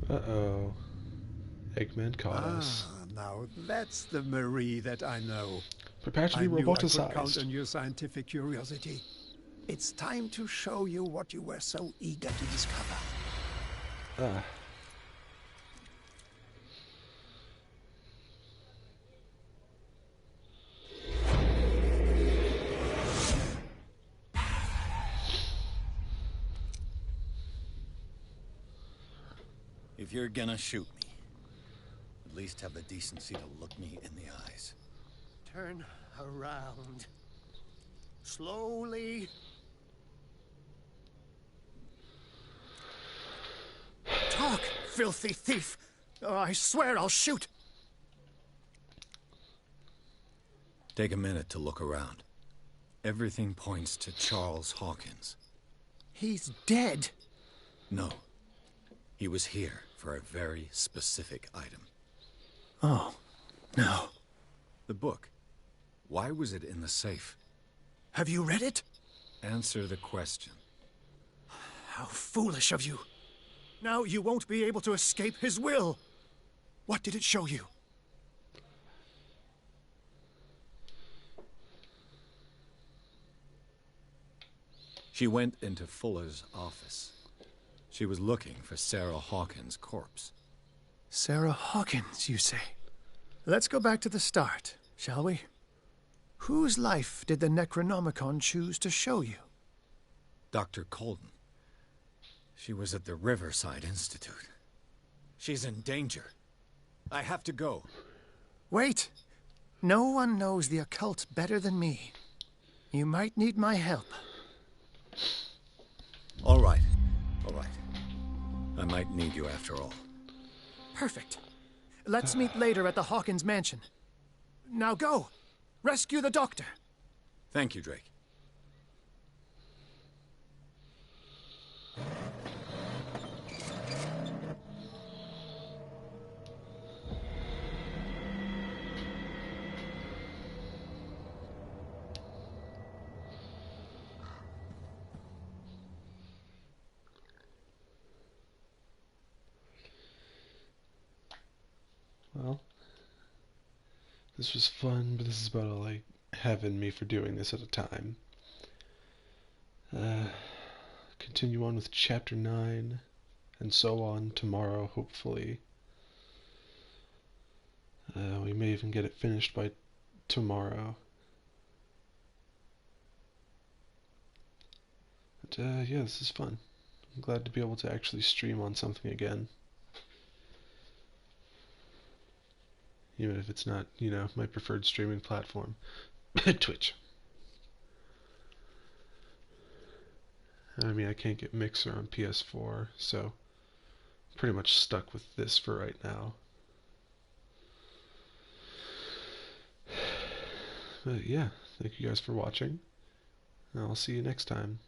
Uh-oh. Eggman caught us. Now that's the Marie that I know. Prepare to be I knew I could count roboticized. on your scientific curiosity. It's time to show you what you were so eager to discover. Ah. If you're gonna shoot me, at least have the decency to look me in the eyes. Turn around. Slowly. Talk, filthy thief! Or I swear I'll shoot! Take a minute to look around. Everything points to Charles Hawkins. He's dead! No. He was here for a very specific item. Oh, no. The book. Why was it in the safe? Have you read it? Answer the question. How foolish of you. Now you won't be able to escape his will. What did it show you? She went into Fuller's office. She was looking for Sarah Hawkins' corpse. Sarah Hawkins, you say? Let's go back to the start, shall we? Whose life did the Necronomicon choose to show you? Dr. Colden. She was at the Riverside Institute. She's in danger. I have to go. Wait. No one knows the occult better than me. You might need my help. All right. All right. I might need you after all. Perfect. Let's meet later at the Hawkins mansion. Now go. Rescue the doctor. Thank you, Drake. Well, this was fun, but this is about all I have in me for doing this at a time. Continue on with Chapter 9, and so on tomorrow, hopefully. We may even get it finished by tomorrow. But yeah, this is fun. I'm glad to be able to actually stream on something again. Even if it's not, you know, my preferred streaming platform. Twitch. I mean, I can't get Mixer on PS4, so I'm pretty much stuck with this for right now. But yeah, thank you guys for watching. And I'll see you next time.